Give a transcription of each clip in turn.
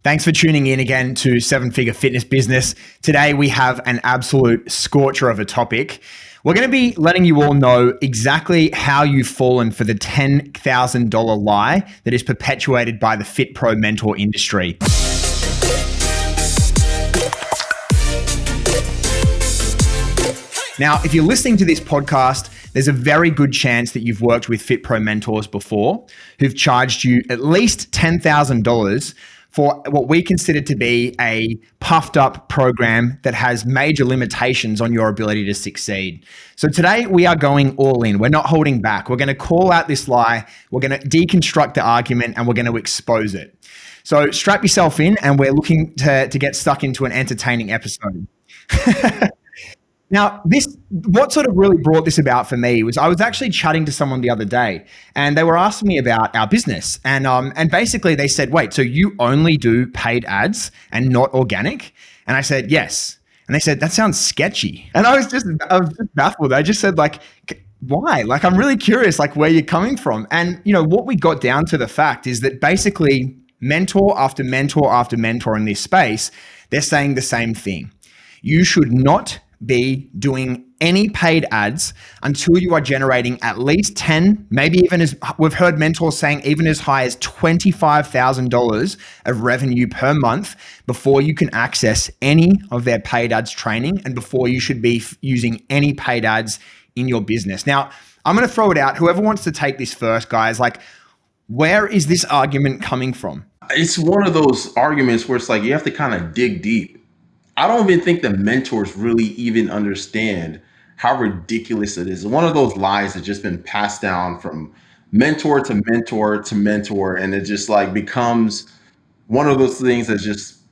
Thanks for tuning in again to Seven Figure Fitness Business. Today we have an absolute scorcher of a topic. We're going to be letting you all know exactly how you've fallen for the $10,000 lie that is perpetuated by the Fit Pro mentor industry. Now, if you're listening to this podcast, there's a very good chance that you've worked with Fit Pro mentors before who've charged you at least $10,000 for what we consider to be a puffed up program that has major limitations on your ability to succeed. So today we are going all in. We're not holding back. We're going to call out this lie. We're going to deconstruct the argument and we're going to expose it. So strap yourself in and we're looking to get stuck into an entertaining episode. Now, what sort of really brought this about for me was I was actually chatting to someone the other day and they were asking me about our business. And basically they said, wait, so you only do paid ads and not organic? And I said, yes. And they said, that sounds sketchy. And I was just baffled. I just said, like, why? Like, I'm really curious, like, where you're coming from. And, you know, what we got down to the fact is that basically mentor after mentor after mentor in this space, they're saying the same thing. You should not be doing any paid ads until you are generating at least 10, maybe even as we've heard mentors saying, even as high as $25,000 of revenue per month before you can access any of their paid ads training and before you should be using any paid ads in your business. Now, I'm going to throw it out. Whoever wants to take this first, guys, like, where is this argument coming from? It's one of those arguments where it's like you have to kind of dig deep. I don't even think the mentors really even understand how ridiculous it is. One of those lies that's just been passed down from mentor to mentor to mentor, and it just like becomes one of those things that's just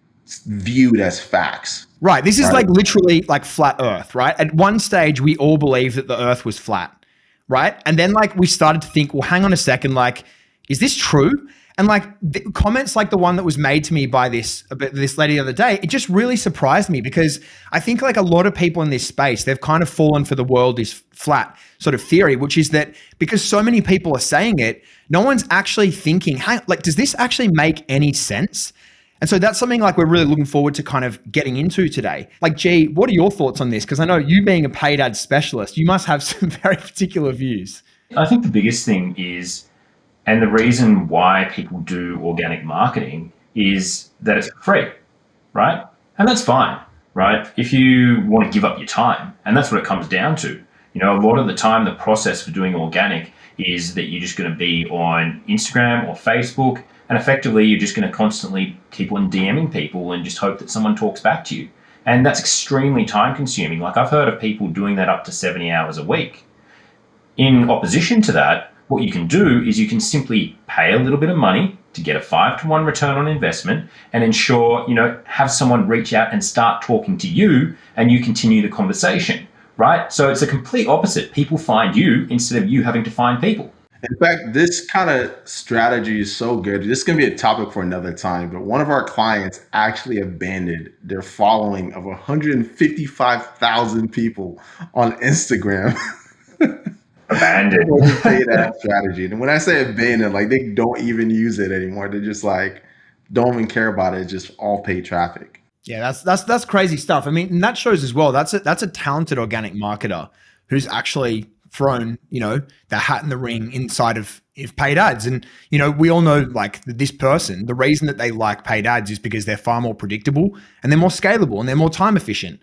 viewed as facts. Right. This is like literally like flat earth, right? At one stage, we all believed that the earth was flat, right? And then like we started to think, well, hang on a second, like, is this true? And like comments like the one that was made to me by this lady the other day, it just really surprised me because I think like a lot of people in this space, they've kind of fallen for the world is flat sort of theory, which is that because so many people are saying it, no one's actually thinking, hey, like, does this actually make any sense? And so that's something like we're really looking forward to kind of getting into today. Like, G, what are your thoughts on this? Because I know you being a paid ad specialist, you must have some very particular views. I think the biggest thing is, and the reason why people do organic marketing is that it's free, right? And that's fine, right? If you want to give up your time, and that's what it comes down to. You know, a lot of the time, the process for doing organic is that you're just going to be on Instagram or Facebook, and effectively you're just going to constantly keep on DMing people and just hope that someone talks back to you. And that's extremely time consuming. Like, I've heard of people doing that up to 70 hours a week. In opposition to that, what you can do is you can simply pay a little bit of money to get a 5-to-1 return on investment and ensure, you know, have someone reach out and start talking to you and you continue the conversation, right? So it's a complete opposite. People find you instead of you having to find people. In fact, this kind of strategy is so good. This is going to be a topic for another time, but one of our clients actually abandoned their following of 155,000 people on Instagram. Abandoned. Say that strategy. And when I say abandoned, like they don't even use it anymore. They're just like, don't even care about it. It's just all paid traffic. Yeah, that's crazy stuff. I mean, and that shows as well. That's a talented organic marketer who's actually thrown, you know, the hat in the ring inside of paid ads. And, you know, we all know like this person, the reason that they like paid ads is because they're far more predictable and they're more scalable and they're more time efficient.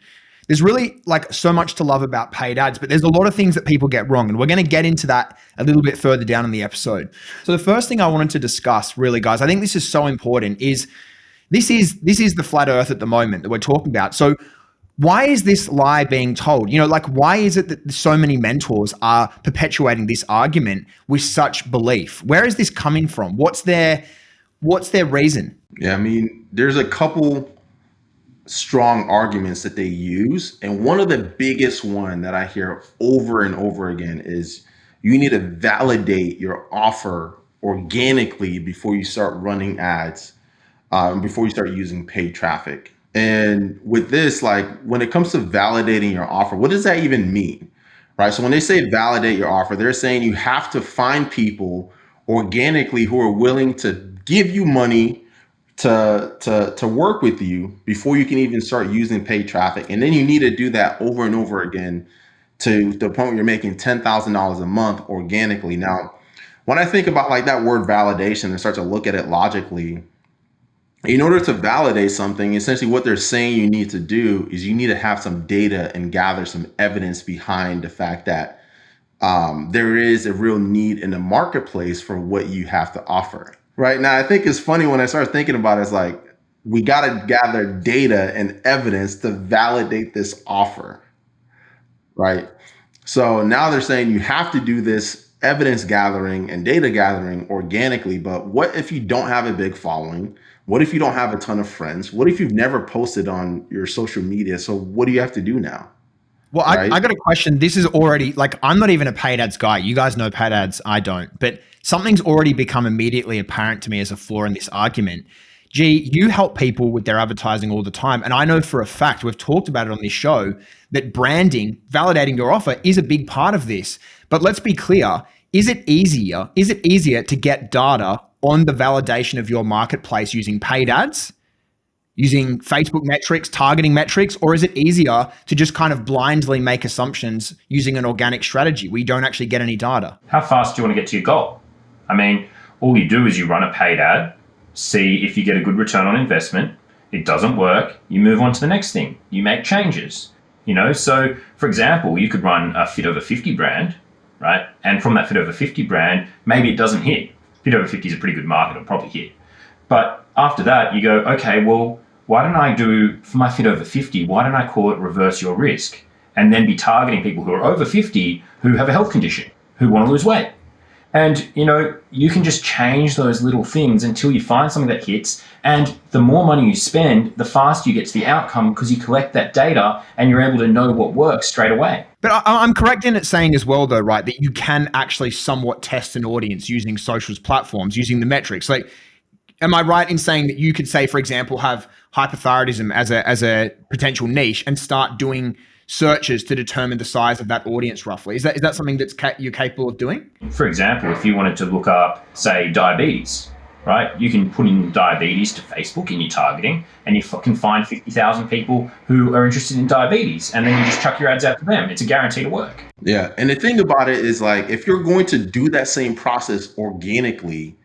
There's really like so much to love about paid ads, but there's a lot of things that people get wrong. And we're going to get into that a little bit further down in the episode. So the first thing I wanted to discuss really, guys, I think this is so important is this is the flat earth at the moment that we're talking about. So why is this lie being told? You know, like, why is it that so many mentors are perpetuating this argument with such belief? Where is this coming from? What's their reason? Yeah, I mean, there's a couple strong arguments that they use. And one of the biggest one that I hear over and over again is you need to validate your offer organically before you start running ads, before you start using paid traffic. And with this, like when it comes to validating your offer, what does that even mean? Right? So when they say validate your offer, they're saying you have to find people organically who are willing to give you money to work with you before you can even start using paid traffic. And then you need to do that over and over again to the point where you're making $10,000 a month organically. Now, when I think about like that word validation and start to look at it logically, in order to validate something, essentially what they're saying you need to do is you need to have some data and gather some evidence behind the fact that there is a real need in the marketplace for what you have to offer. Right now, I think it's funny when I start thinking about it, it's like we got to gather data and evidence to validate this offer. Right. So now they're saying you have to do this evidence gathering and data gathering organically. But what if you don't have a big following? What if you don't have a ton of friends? What if you've never posted on your social media? So what do you have to do now? Well, Right. I got a question. This is already like, I'm not even a paid ads guy. You guys know paid ads. I don't. But something's already become immediately apparent to me as a flaw in this argument. Gee, you help people with their advertising all the time. And I know for a fact, we've talked about it on this show, that branding, validating your offer is a big part of this. But let's be clear. Is it easier to get data on the validation of your marketplace using paid ads, using Facebook metrics, targeting metrics, or is it easier to just kind of blindly make assumptions using an organic strategy where you don't actually get any data? How fast do you want to get to your goal? I mean, all you do is you run a paid ad, see if you get a good return on investment. It doesn't work, you move on to the next thing. You make changes. So for example, you could run a Fit Over 50 brand, right? And from that Fit Over 50 brand, maybe it doesn't hit. Fit Over 50 is a pretty good market, it'll probably hit. But after that, you go, okay, well, why don't I do, for my Fit Over 50, why don't I call it reverse your risk? And then be targeting people who are over 50 who have a health condition, who want to lose weight. And, you can just change those little things until you find something that hits. And the more money you spend, the faster you get to the outcome because you collect that data and you're able to know what works straight away. But I'm correct in it saying as well, though, right, that you can actually somewhat test an audience using socials platforms, using the metrics. Like, am I right in saying that you could say, for example, have hypothyroidism as a potential niche and start doing searches to determine the size of that audience roughly? Is that something that's you're capable of doing? For example, if you wanted to look up, say, diabetes, right? You can put in diabetes to Facebook in your targeting and you can find 50,000 people who are interested in diabetes, and then you just chuck your ads out to them. It's a guarantee to work. Yeah. And the thing about it is like, if you're going to do that same process organically,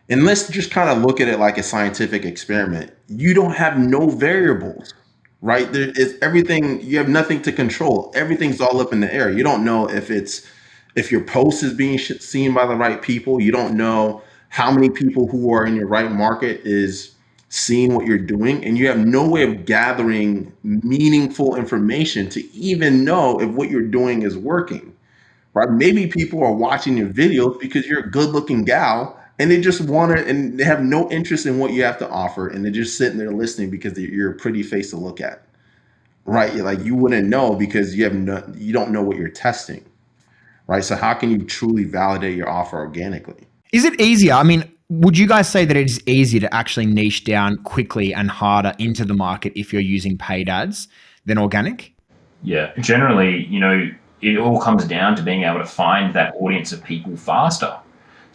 and let's just kind of look at it like a scientific experiment, you don't have no variables, right? There is everything, you have nothing to control. Everything's all up in the air. You don't know if your post is being seen by the right people. You don't know how many people who are in your right market is seeing what you're doing. And you have no way of gathering meaningful information to even know if what you're doing is working, right? Maybe people are watching your videos because you're a good looking gal and they just want to, and they have no interest in what you have to offer. And they're just sitting there listening because you're a pretty face to look at, right? You're like, you wouldn't know because you don't know what you're testing, right? So how can you truly validate your offer organically? Is it easier? I mean, would you guys say that it is easier to actually niche down quickly and harder into the market if you're using paid ads than organic? Yeah, generally, it all comes down to being able to find that audience of people faster.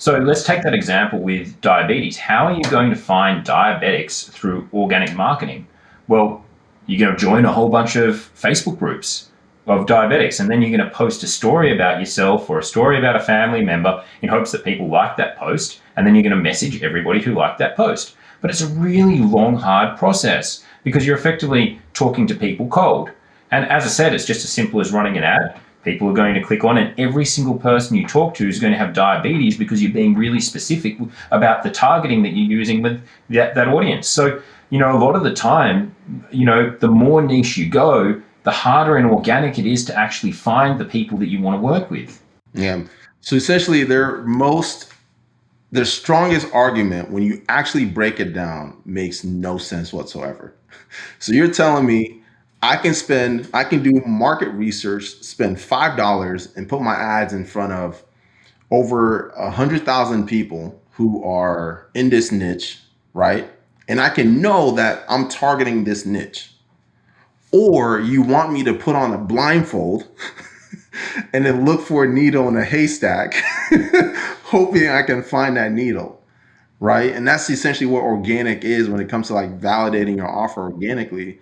So let's take that example with diabetes. How are you going to find diabetics through organic marketing? Well, you're going to join a whole bunch of Facebook groups of diabetics, and then you're going to post a story about yourself or a story about a family member in hopes that people like that post, and then you're going to message everybody who liked that post. But it's a really long, hard process because you're effectively talking to people cold. And as I said, it's just as simple as running an ad. People are going to click on it. Every single person you talk to is going to have diabetes because you're being really specific about the targeting that you're using with that audience. So, a lot of the time, the more niche you go, the harder and organic it is to actually find the people that you want to work with. Yeah. So essentially their strongest argument when you actually break it down makes no sense whatsoever. So you're telling me I can do market research, spend $5 and put my ads in front of over 100,000 people who are in this niche, right? And I can know that I'm targeting this niche. Or you want me to put on a blindfold and then look for a needle in a haystack, hoping I can find that needle, right? And that's essentially what organic is when it comes to like validating your offer organically.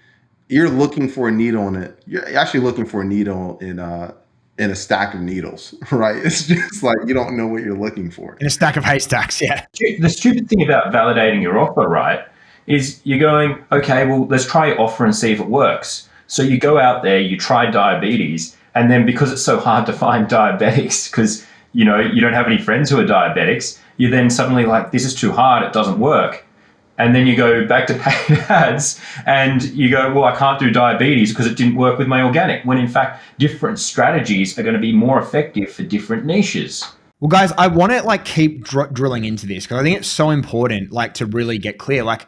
You're looking for a needle in it. You're actually looking for a needle in a stack of needles, right? It's just like you don't know what you're looking for. In a stack of haystacks, yeah. The stupid thing about validating your offer, right, is you're going, okay, well, let's try your offer and see if it works. So you go out there, you try diabetes, and then because it's so hard to find diabetics, because you don't have any friends who are diabetics, you're then suddenly like, this is too hard, it doesn't work. And then you go back to paid ads and you go, well, I can't do diabetes because it didn't work with my organic, when in fact, different strategies are going to be more effective for different niches. Well, guys, I want to like keep drilling into this because I think it's so important, like to really get clear. Like,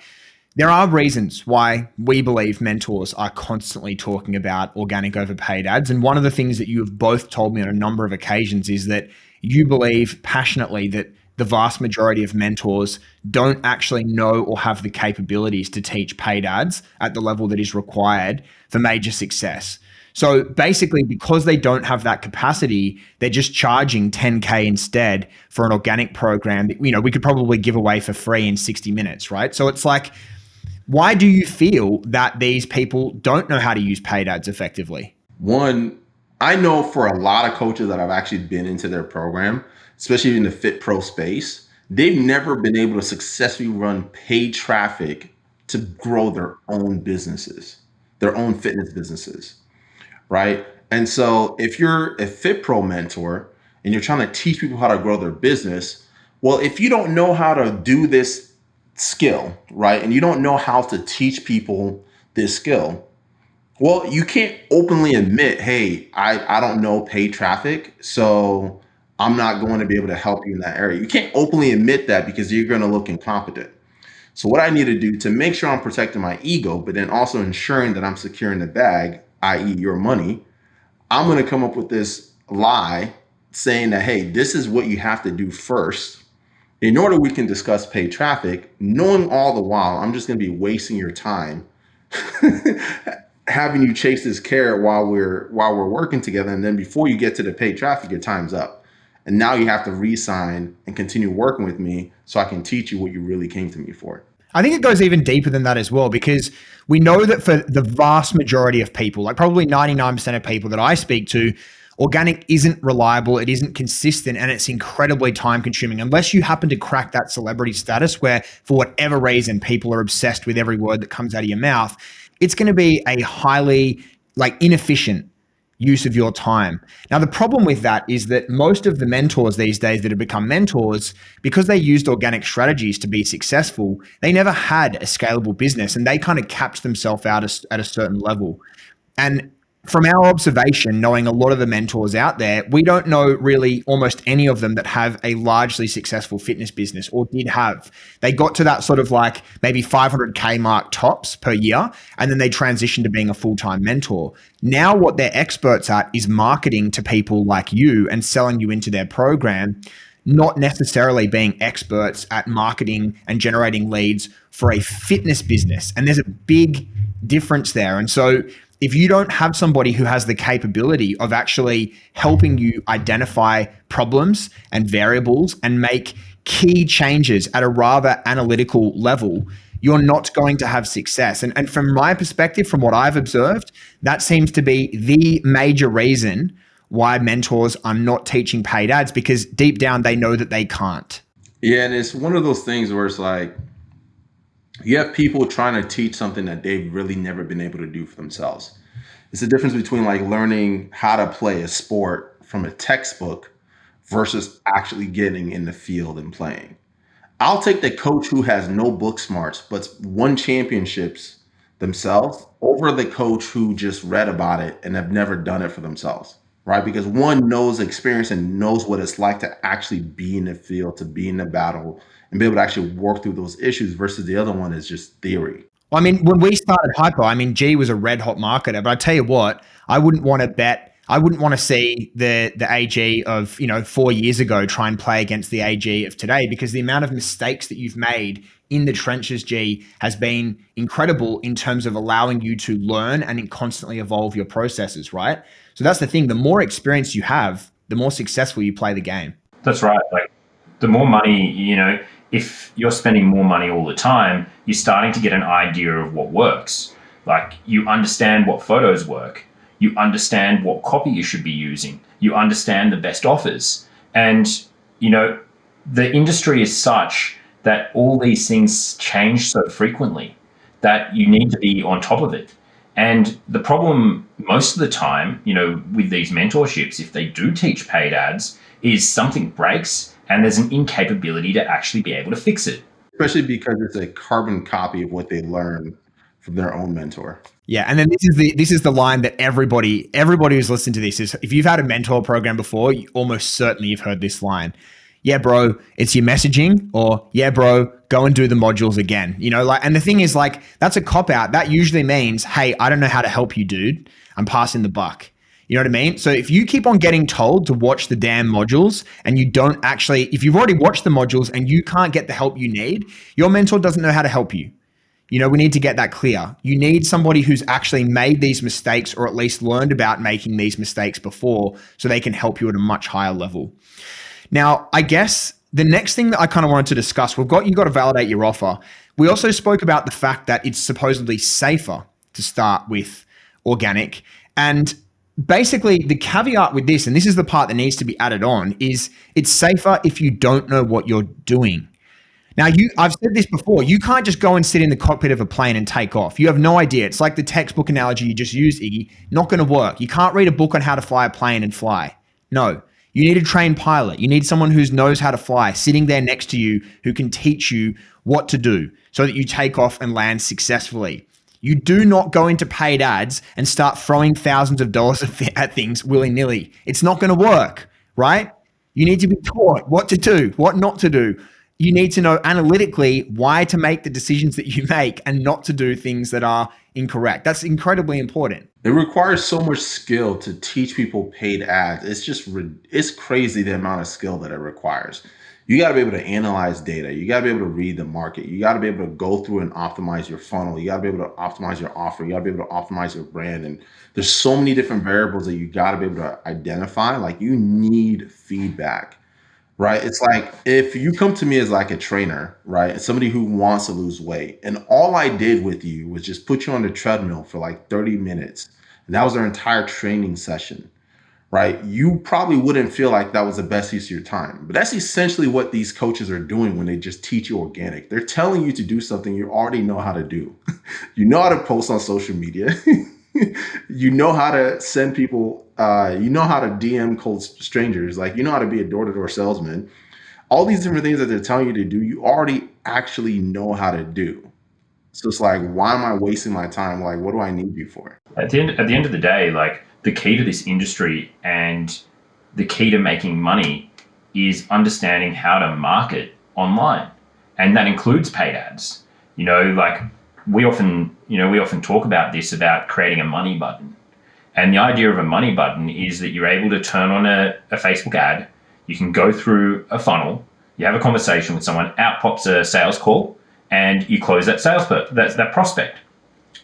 there are reasons why we believe mentors are constantly talking about organic over paid ads. And one of the things that you have both told me on a number of occasions is that you believe passionately that the vast majority of mentors don't actually know or have the capabilities to teach paid ads at the level that is required for major success. So basically, because they don't have that capacity, they're just charging 10K instead for an organic program that, we could probably give away for free in 60 minutes, right? So it's like, why do you feel that these people don't know how to use paid ads effectively? One, I know for a lot of coaches that I've actually been into their program, especially in the Fit Pro space, they've never been able to successfully run paid traffic to grow their own businesses, their own fitness businesses, right? And so if you're a Fit Pro mentor and you're trying to teach people how to grow their business, well, if you don't know how to do this skill, right, and you don't know how to teach people this skill, well, you can't openly admit, hey, I don't know paid traffic, so I'm not going to be able to help you in that area. You can't openly admit that because you're going to look incompetent. So what I need to do to make sure I'm protecting my ego, but then also ensuring that I'm securing the bag, i.e. your money, I'm going to come up with this lie saying that, hey, this is what you have to do first in order we can discuss paid traffic, knowing all the while I'm just going to be wasting your time having you chase this carrot while we're working together, and then before you get to the paid traffic, your time's up. And now you have to re-sign and continue working with me so I can teach you what you really came to me for. I think it goes even deeper than that as well, because we know that for the vast majority of people, like probably 99% of people that I speak to, organic isn't reliable, it isn't consistent, and it's incredibly time consuming unless you happen to crack that celebrity status where for whatever reason people are obsessed with every word that comes out of your mouth. It's going to be a highly inefficient use of your time. Now, the problem with that is that most of the mentors these days that have become mentors, because they used organic strategies to be successful, they never had a scalable business and they kind of capped themselves out at a certain level. And from our observation, knowing a lot of the mentors out there, we don't know really almost any of them that have a largely successful fitness business or did have. They got to that sort of maybe 500K mark tops per year, and then they transitioned to being a full-time mentor. Now what they're experts at is marketing to people like you and selling you into their program, not necessarily being experts at marketing and generating leads for a fitness business. And there's a big difference there. And so if you don't have somebody who has the capability of actually helping you identify problems and variables and make key changes at a rather analytical level, you're not going to have success. And from my perspective, from what I've observed, that seems to be the major reason why mentors are not teaching paid ads, because deep down they know that they can't. Yeah, and it's one of those things where it's like, you have people trying to teach something that they've really never been able to do for themselves. It's the difference between learning how to play a sport from a textbook versus actually getting in the field and playing. I'll take the coach who has no book smarts but won championships themselves over the coach who just read about it and have never done it for themselves, right? Because one knows experience and knows what it's like to actually be in the field, to be in the battle, and be able to actually work through those issues versus the other one is just theory. Well, when we started Hyper, G was a red hot marketer, but I tell you what, I wouldn't want to see the AG of 4 years ago try and play against the AG of today, because the amount of mistakes that you've made in the trenches, G, has been incredible in terms of allowing you to learn and constantly evolve your processes, right? So that's the thing. The more experience you have, the more successful you play the game. That's right. The more money, if you're spending more money all the time, you're starting to get an idea of what works. Like, you understand what photos work. You understand what copy you should be using. You understand the best offers. And, you know, the industry is such that all these things change so frequently that you need to be on top of it. And the problem most of the time, you know, with these mentorships, if they do teach paid ads, is something breaks and there's an incapability to actually be able to fix it. Especially because it's a carbon copy of what they learned from their own mentor. Yeah, and then this is the line that everybody who's listened to this is, if you've had a mentor program before, you almost certainly you've heard this line. Yeah, bro, it's your messaging, or yeah, bro, go and do the modules again. You know, like, and the thing is, like, that's a cop out. That usually means, hey, I don't know how to help you, dude. I'm passing the buck. You know what I mean? So if you keep on getting told to watch the damn modules and you don't actually, if you've already watched the modules and you can't get the help you need, your mentor doesn't know how to help you. You know, we need to get that clear. You need somebody who's actually made these mistakes, or at least learned about making these mistakes before, so they can help you at a much higher level. Now, I guess the next thing that I kind of wanted to discuss, you got to validate your offer. We also spoke about the fact that it's supposedly safer to start with organic. And basically the caveat with this, and this is the part that needs to be added on, is it's safer if you don't know what you're doing. Now, I've said this before, you can't just go and sit in the cockpit of a plane and take off. You have no idea. It's like the textbook analogy you just used, Iggy. Not going to work. You can't read a book on how to fly a plane and fly. No. You need a trained pilot. You need someone who knows how to fly, sitting there next to you, who can teach you what to do so that you take off and land successfully. You do not go into paid ads and start throwing thousands of dollars at things willy-nilly. It's not going to work, right? You need to be taught what to do, what not to do. You need to know analytically why to make the decisions that you make and not to do things that are incorrect. That's incredibly important. It requires so much skill to teach people paid ads. It's crazy the amount of skill that it requires. You got to be able to analyze data. You got to be able to read the market. You got to be able to go through and optimize your funnel. You got to be able to optimize your offer. You got to be able to optimize your brand. And there's so many different variables that you got to be able to identify. Like, you need feedback. Right. It's like, if you come to me as like a trainer, right, and somebody who wants to lose weight, and all I did with you was just put you on the treadmill for like 30 minutes, and that was our entire training session, right? You probably wouldn't feel like that was the best use of your time. But that's essentially what these coaches are doing when they just teach you organic. They're telling you to do something you already know how to do. You know how to post on social media. You know how to send people, you know how to DM cold strangers, like, you know how to be a door-to-door salesman. All these different things that they're telling you to do, you already actually know how to do. So it's like, why am I wasting my time? Like, what do I need you for? At the end of the day, like, the key to this industry and the key to making money is understanding how to market online. And that includes paid ads. You know, like, we often talk about this, about creating a money button. And the idea of a money button is that you're able to turn on a Facebook ad. You can go through a funnel. You have a conversation with someone. Out pops a sales call, and you close that that prospect.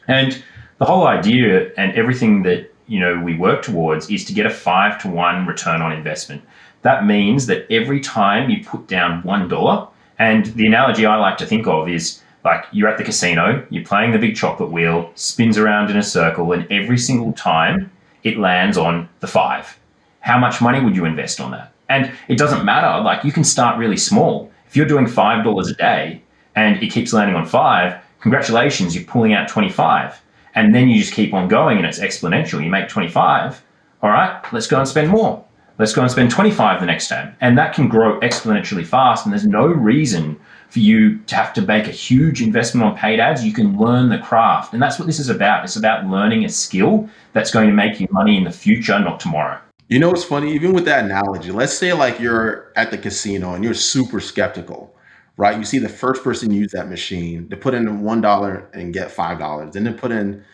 And the whole idea and everything that, you know, we work towards is to get a 5-to-1 return on investment. That means that every time you put down $1, and the analogy I like to think of is, like, you're at the casino, you're playing the big chocolate wheel, spins around in a circle, and every single time it lands on the 5. How much money would you invest on that? And it doesn't matter. Like, you can start really small. If you're doing $5 a day and it keeps landing on 5, congratulations, you're pulling out 25. And then you just keep on going and it's exponential. You make 25. All right, let's go and spend more. Let's go and spend 25 the next time. And that can grow exponentially fast. And there's no reason for you to have to make a huge investment on paid ads. You can learn the craft. And that's what this is about. It's about learning a skill that's going to make you money in the future, not tomorrow. You know what's funny? Even with that analogy, let's say like you're at the casino and you're super skeptical, right? You see the first person use that machine to put in $1 and get $5, then to put in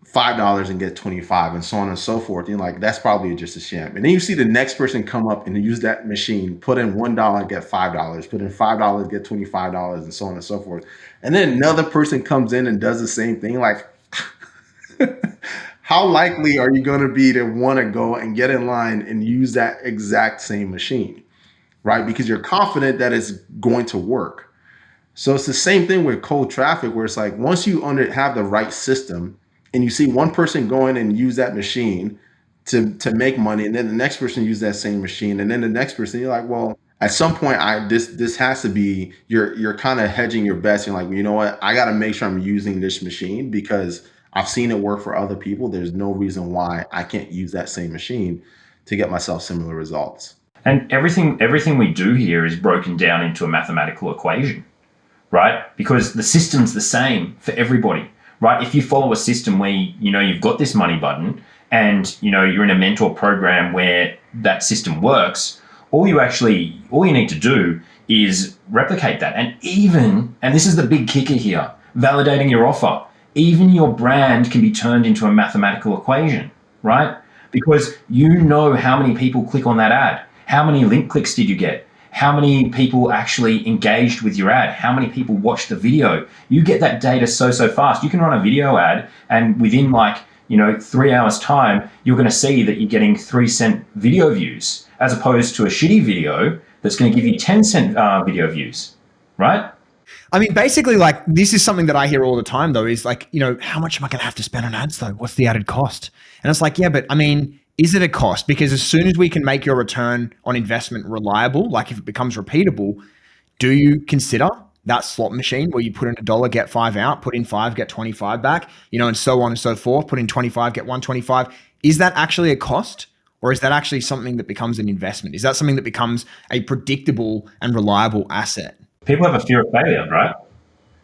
$5 and get 25, and so on and so forth. You're like, that's probably just a sham. And then you see the next person come up and use that machine, put in $1 and get $5, put in $5, get $25, and so on and so forth. And then another person comes in and does the same thing. Like, how likely are you going to be to want to go and get in line and use that exact same machine, right? Because you're confident that it's going to work. So it's the same thing with cold traffic, where it's like once you have the right system, and you see one person go in and use that machine to make money, and then the next person use that same machine, and then the next person, you're like, well, at some point, this has to be, you're kind of hedging your bets. You're like, well, you know what, I got to make sure I'm using this machine because I've seen it work for other people. There's no reason why I can't use that same machine to get myself similar results. And everything we do here is broken down into a mathematical equation, right? Because the system's the same for everybody, right? If you follow a system where you've got this money button and you're in a mentor program where that system works, all you need to do is replicate that. And this is the big kicker here, validating your offer. Even your brand can be turned into a mathematical equation, right? Because you know how many people click on that ad. How many link clicks did you get? How many people actually engaged with your ad? How many people watched the video? You get that data so fast. You can run a video ad and within 3 hours time, you're going to see that you're getting 3-cent video views as opposed to a shitty video that's going to give you 10-cent video views, right? I mean, basically, like, this is something that I hear all the time, though, is like, how much am I going to have to spend on ads, though? What's the added cost? And it's like, yeah, but I mean, is it a cost? Because as soon as we can make your return on investment reliable, like if it becomes repeatable, do you consider that slot machine where you put in $1, get 5 out, put in 5, get 25 back, and so on and so forth, put in 25, get 125. Is that actually a cost? Or is that actually something that becomes an investment? Is that something that becomes a predictable and reliable asset? People have a fear of failure, right?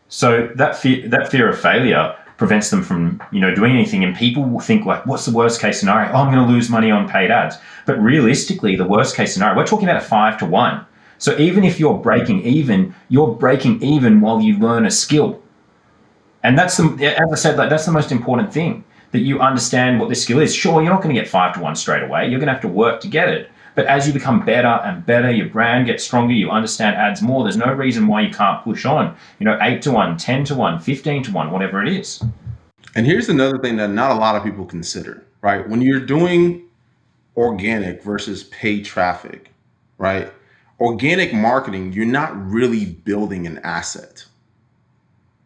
So that fear of failure prevents them from doing anything, and people will think like, what's the worst case scenario? Oh, I'm going to lose money on paid ads. But realistically, the worst case scenario, we're talking about a 5-to-1. So even if you're breaking even while you learn a skill. And as I said, that's the most important thing, that you understand what this skill is. Sure, you're not going to get 5-to-1 straight away. You're going to have to work to get it. But as you become better and better, your brand gets stronger, you understand ads more, there's no reason why you can't push on, 8-to-1, 10-to-1, 15-to-1, whatever it is. And here's another thing that not a lot of people consider, right? When you're doing organic versus paid traffic, right? Organic marketing, you're not really building an asset,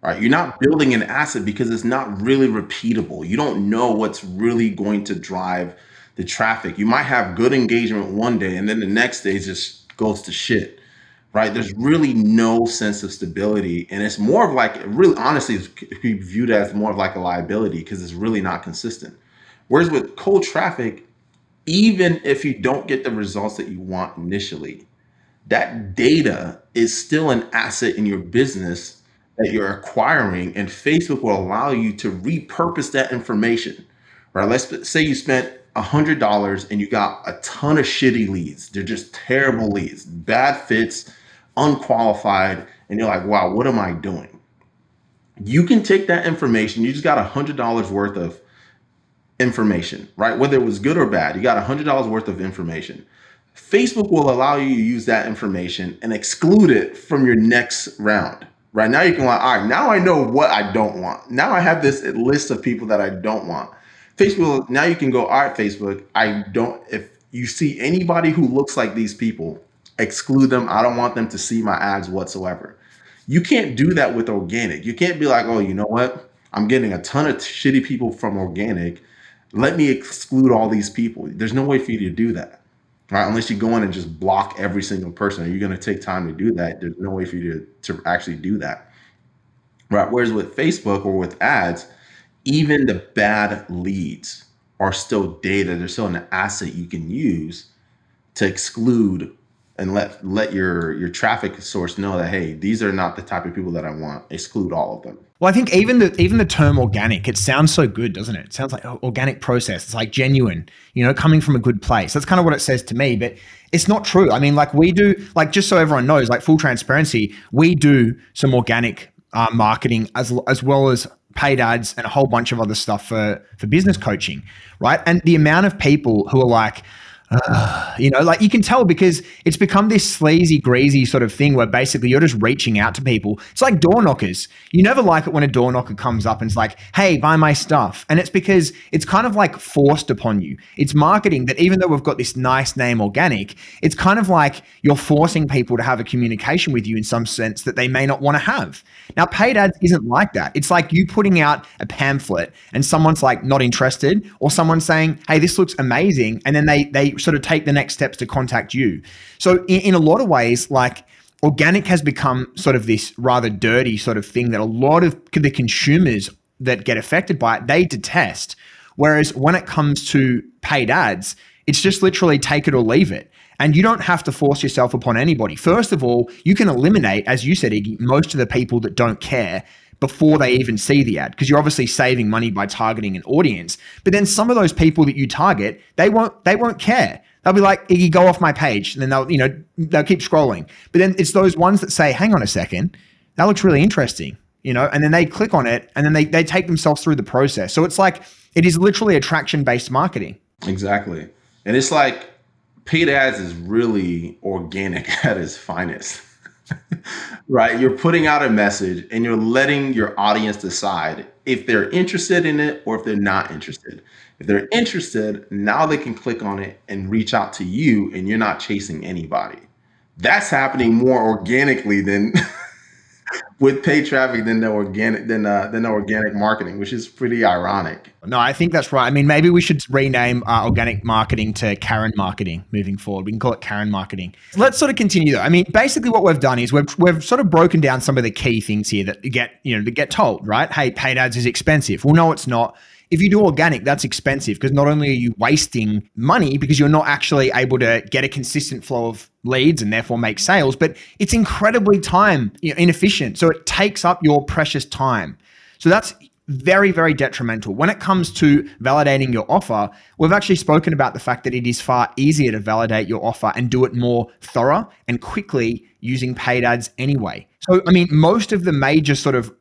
right? You're not building an asset because it's not really repeatable. You don't know what's really going to drive the traffic. You might have good engagement one day and then the next day just goes to shit, right? There's really no sense of stability. And it's more of like, really honestly, it's viewed as more of like a liability because it's really not consistent. Whereas with cold traffic, even if you don't get the results that you want initially, that data is still an asset in your business that you're acquiring, and Facebook will allow you to repurpose that information, right? Let's say you spent $100 and you got a ton of shitty leads. They're just terrible leads, bad fits, unqualified, and you're like, wow, what am I doing? You can take that information. You just got $100 worth of information, right? Whether it was good or bad, you got $100 worth of information. Facebook will allow you to use that information and exclude it from your next round. Right now you can like, all right, now I know what I don't want. Now I have this list of people that I don't want. Facebook, now you can go, all right, Facebook, if you see anybody who looks like these people, exclude them. I don't want them to see my ads whatsoever. You can't do that with organic. You can't be like, oh, you know what? I'm getting a ton of shitty people from organic. Let me exclude all these people. There's no way for you to do that, right? Unless you go in and just block every single person. Are you going to take time to do that? There's no way for you to actually do that, right? Whereas with Facebook or with ads, even the bad leads are still data. They're still an asset you can use to exclude and let your traffic source know that, hey, these are not the type of people that I want. Exclude all of them. Well, I think even the term organic, it sounds so good, doesn't it? It sounds like organic process. It's like genuine, coming from a good place. That's kind of what it says to me, but it's not true. I mean, like we do, like just so everyone knows, like full transparency, we do some organic marketing as well as paid ads and a whole bunch of other stuff for business coaching, right? And the amount of people who are like, Like you can tell because it's become this sleazy, greasy sort of thing where basically you're just reaching out to people. It's like door knockers. You never like it when a door knocker comes up and it's like, hey, buy my stuff. And it's because it's kind of like forced upon you. It's marketing that even though we've got this nice name, organic, it's kind of like you're forcing people to have a communication with you in some sense that they may not want to have. Now, paid ads isn't like that. It's like you putting out a pamphlet and someone's like not interested, or someone saying, hey, this looks amazing. And then they sort of take the next steps to contact you. So in a lot of ways, like organic has become sort of this rather dirty sort of thing that a lot of the consumers that get affected by it, they detest. Whereas when it comes to paid ads, it's just literally take it or leave it. And you don't have to force yourself upon anybody. First of all, you can eliminate, as you said, Iggy, most of the people that don't care before they even see the ad, because you're obviously saving money by targeting an audience. But then some of those people that you target, they won't care. They'll be like, Iggy, go off my page. And then they'll keep scrolling. But then it's those ones that say, hang on a second, that looks really interesting, and then they click on it and then they take themselves through the process. So it's like, it is literally attraction-based marketing. Exactly. And it's like paid ads is really organic at its finest. Right? You're putting out a message and you're letting your audience decide if they're interested in it or if they're not interested. If they're interested, now they can click on it and reach out to you, and you're not chasing anybody. That's happening more organically than with paid traffic than the organic marketing, which is pretty ironic. No, I think that's right. I mean, maybe we should rename organic marketing to Karen marketing moving forward. We can call it Karen marketing. Let's sort of continue though. I mean, basically what we've done is we've sort of broken down some of the key things here that get told, right? Hey, paid ads is expensive. Well, no, it's not. If you do organic, that's expensive because not only are you wasting money because you're not actually able to get a consistent flow of leads and therefore make sales, but it's incredibly time inefficient. So it takes up your precious time. So that's very, very detrimental. When it comes to validating your offer, we've actually spoken about the fact that it is far easier to validate your offer and do it more thorough and quickly using paid ads anyway. So, I mean, most of the major sort of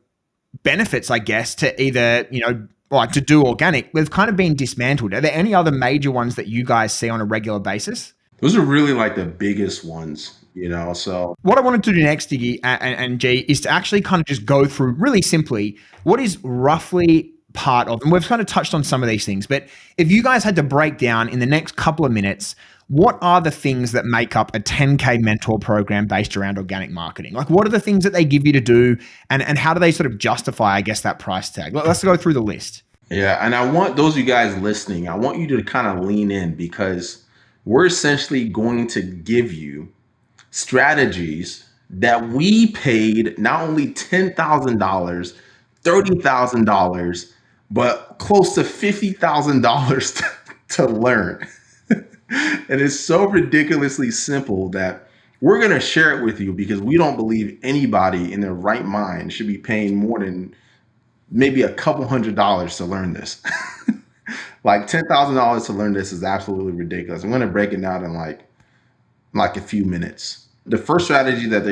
benefits, I guess, to either, to do organic, they've kind of been dismantled. Are there any other major ones that you guys see on a regular basis? Those are really like the biggest ones, so. What I wanted to do next, Iggy and G, is to actually kind of just go through really simply what is roughly part of, and we've kind of touched on some of these things, but if you guys had to break down in the next couple of minutes, what are the things that make up a 10K mentor program based around organic marketing? Like, what are the things that they give you to do, and how do they sort of justify, I guess, that price tag? Let's go through the list. Yeah, and I want those of you guys listening, I want you to kind of lean in, because we're essentially going to give you strategies that we paid not only $10,000, $30,000, but close to $50,000 to learn. And it's so ridiculously simple that we're going to share it with you, because we don't believe anybody in their right mind should be paying more than maybe a couple $100s to learn this. Like $10,000 to learn this is absolutely ridiculous. I'm going to break it down in like a few minutes. The first strategy that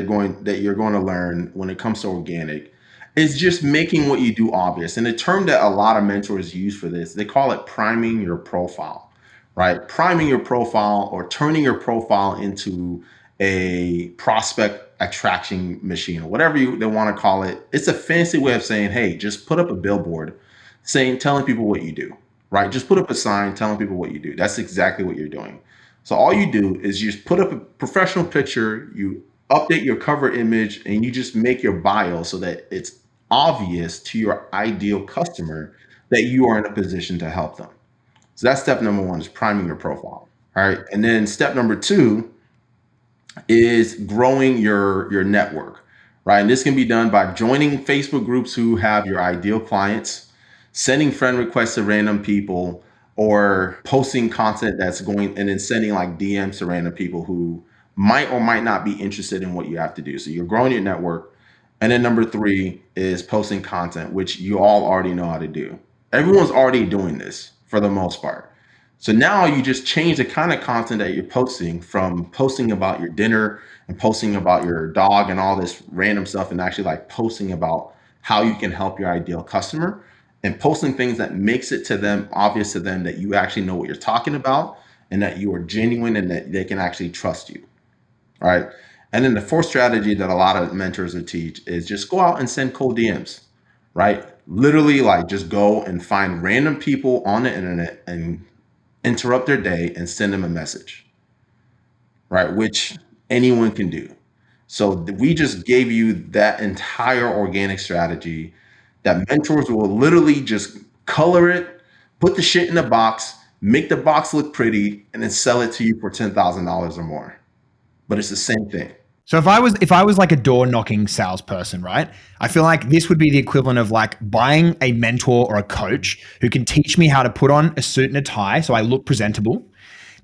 you're going to learn when it comes to organic is just making what you do obvious. And the term that a lot of mentors use for this, they call it priming your profile, right? Priming your profile, or turning your profile into a prospect attraction machine, or whatever they want to call it. It's a fancy way of saying, hey, just put up a billboard telling people what you do, right? Just put up a sign telling people what you do. That's exactly what you're doing. So all you do is you just put up a professional picture, you update your cover image, and you just make your bio so that it's obvious to your ideal customer that you are in a position to help them. So that's step number one, is priming your profile. All right. And then step number two is growing your network, right? And this can be done by joining Facebook groups who have your ideal clients, sending friend requests to random people, or posting content that's going and then sending like DMs to random people who might or might not be interested in what you have to do. So you're growing your network. And then number three is posting content, which you all already know how to do. Everyone's already doing this for the most part. So now you just change the kind of content that you're posting, from posting about your dinner and posting about your dog and all this random stuff, and actually like posting about how you can help your ideal customer, and posting things that makes it to them obvious to them that you actually know what you're talking about, and that you are genuine and that they can actually trust you. All right. And then the fourth strategy that a lot of mentors would teach is just go out and send cold DMs, right? Literally, like, just go and find random people on the internet and interrupt their day and send them a message, right? Which anyone can do. So we just gave you that entire organic strategy that mentors will literally just color it, put the shit in the box, make the box look pretty, and then sell it to you for $10,000 or more. But it's the same thing. So if I was like a door knocking salesperson, right? I feel like this would be the equivalent of like buying a mentor or a coach who can teach me how to put on a suit and a tie so I look presentable.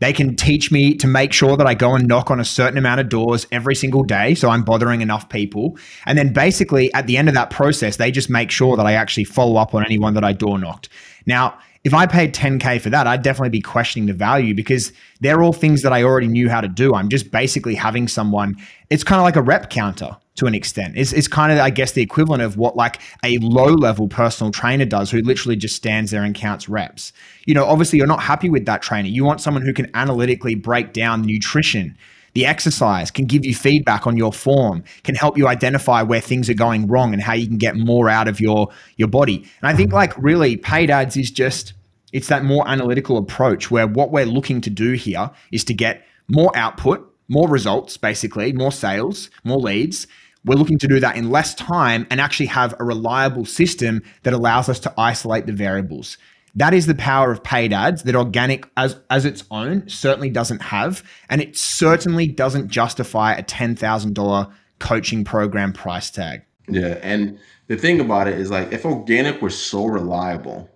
They can teach me to make sure that I go and knock on a certain amount of doors every single day so I'm bothering enough people. And then basically at the end of that process, they just make sure that I actually follow up on anyone that I door knocked. Now, if I paid 10K for that, I'd definitely be questioning the value because they're all things that I already knew how to do. I'm just basically having someone, it's kind of like a rep counter to an extent. It's kind of, I guess, the equivalent of what like a low-level personal trainer does who literally just stands there and counts reps. You know, obviously you're not happy with that trainer. You want someone who can analytically break down nutrition, the exercise, can give you feedback on your form, can help you identify where things are going wrong and how you can get more out of your body. And I think like really paid ads is just, it's that more analytical approach where what we're looking to do here is to get more output, more results, basically, more sales, more leads. We're looking to do that in less time and actually have a reliable system that allows us to isolate the variables. That is the power of paid ads that organic as its own certainly doesn't have. And it certainly doesn't justify a $10,000 coaching program price tag. Yeah. And the thing about it is like, if organic was so reliable,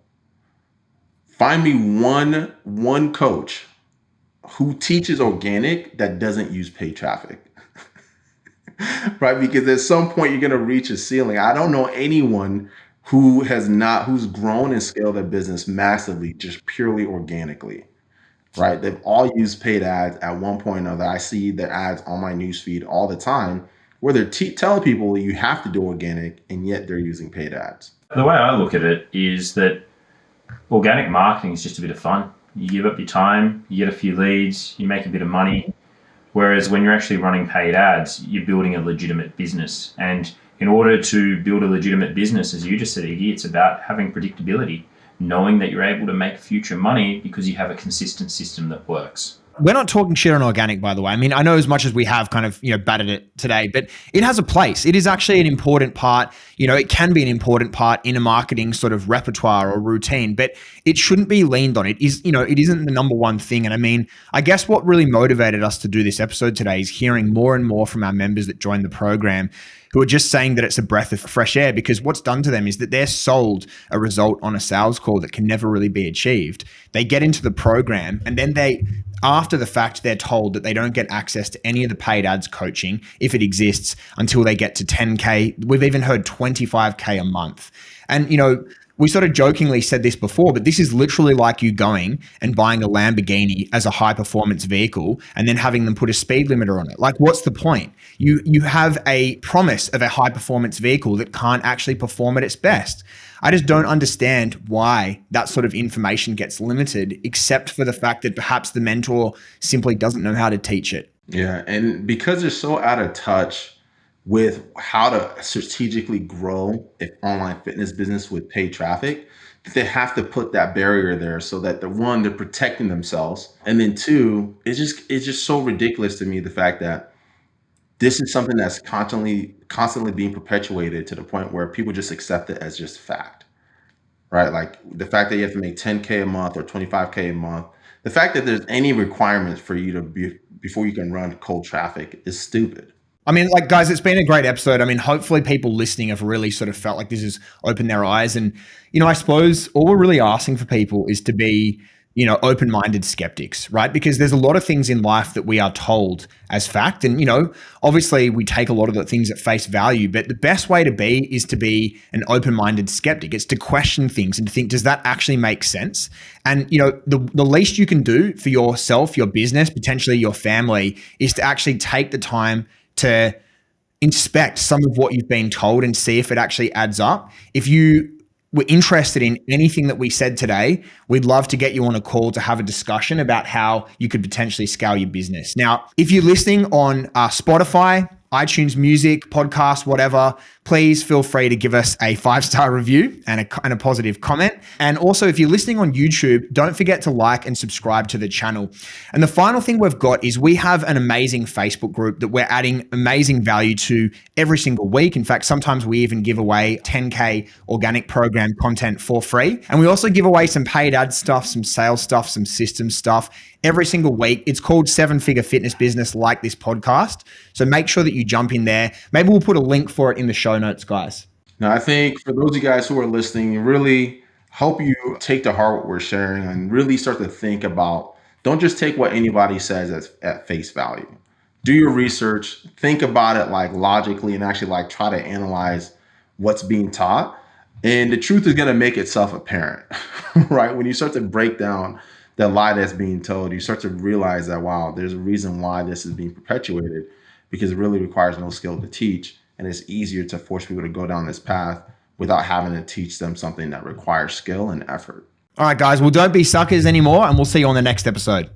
find me one coach who teaches organic that doesn't use paid traffic. Right? Because at some point you're going to reach a ceiling. I don't know anyone who's grown and scaled their business massively just purely organically, right? They've all used paid ads at one point or another. I see their ads on my newsfeed all the time where they're telling people you have to do organic and yet they're using paid ads. The way I look at it is that organic marketing is just a bit of fun. You give up your time, you get a few leads, you make a bit of money. Whereas when you're actually running paid ads, you're building a legitimate business. And in order to build a legitimate business, as you just said, Iggy, it's about having predictability, knowing that you're able to make future money because you have a consistent system that works. We're not talking shit on organic, by the way. I mean, I know as much as we have kind of, battered it today, but it has a place. It is actually an important part. It can be an important part in a marketing sort of repertoire or routine, but it shouldn't be leaned on. It isn't the number one thing. And I mean, I guess what really motivated us to do this episode today is hearing more and more from our members that join the program who are just saying that it's a breath of fresh air because what's done to them is that they're sold a result on a sales call that can never really be achieved. They get into the program and then after the fact, they're told that they don't get access to any of the paid ads coaching, if it exists, until they get to 10K. We've even heard 25K a month. And, we sort of jokingly said this before, but this is literally like you going and buying a Lamborghini as a high performance vehicle and then having them put a speed limiter on it. Like, what's the point? You have a promise of a high performance vehicle that can't actually perform at its best. I just don't understand why that sort of information gets limited, except for the fact that perhaps the mentor simply doesn't know how to teach it. Yeah. And because they're so out of touch with how to strategically grow an online fitness business with paid traffic, they have to put that barrier there so that they're protecting themselves. And then two, it's just so ridiculous to me, the fact that this is something that's constantly being perpetuated to the point where people just accept it as just fact, right? Like the fact that you have to make 10K a month or 25K a month, the fact that there's any requirements for you to before you can run cold traffic is stupid. I mean, like, guys, it's been a great episode. I mean, hopefully people listening have really sort of felt like this has opened their eyes. And, I suppose all we're really asking for people is to be, open-minded skeptics, right? Because there's a lot of things in life that we are told as fact. And, obviously we take a lot of the things at face value, but the best way to be is to be an open-minded skeptic. It's to question things and to think, does that actually make sense? And, the least you can do for yourself, your business, potentially your family, is to actually take the time to inspect some of what you've been told and see if it actually adds up. If you were interested in anything that we said today, we'd love to get you on a call to have a discussion about how you could potentially scale your business. Now, if you're listening on Spotify, iTunes Music, podcast, whatever, please feel free to give us a 5-star review and a positive comment. And also, if you're listening on YouTube, don't forget to like and subscribe to the channel. And the final thing we've got is we have an amazing Facebook group that we're adding amazing value to every single week. In fact, sometimes we even give away 10K organic program content for free. And we also give away some paid ad stuff, some sales stuff, some system stuff every single week. It's called 7-Figure Fitness Business, like this podcast. So make sure that you jump in there. Maybe we'll put a link for it in the show notes, guys. Now, I think for those of you guys who are listening, really help you take to heart what we're sharing and really start to think about, don't just take what anybody says at face value. Do your research, think about it like logically, and actually like try to analyze what's being taught. And the truth is going to make itself apparent, right? When you start to break down the lie that's being told, you start to realize that, wow, there's a reason why this is being perpetuated, because it really requires no skill to teach. And it's easier to force people to go down this path without having to teach them something that requires skill and effort. All right, guys. Well, don't be suckers anymore, and we'll see you on the next episode.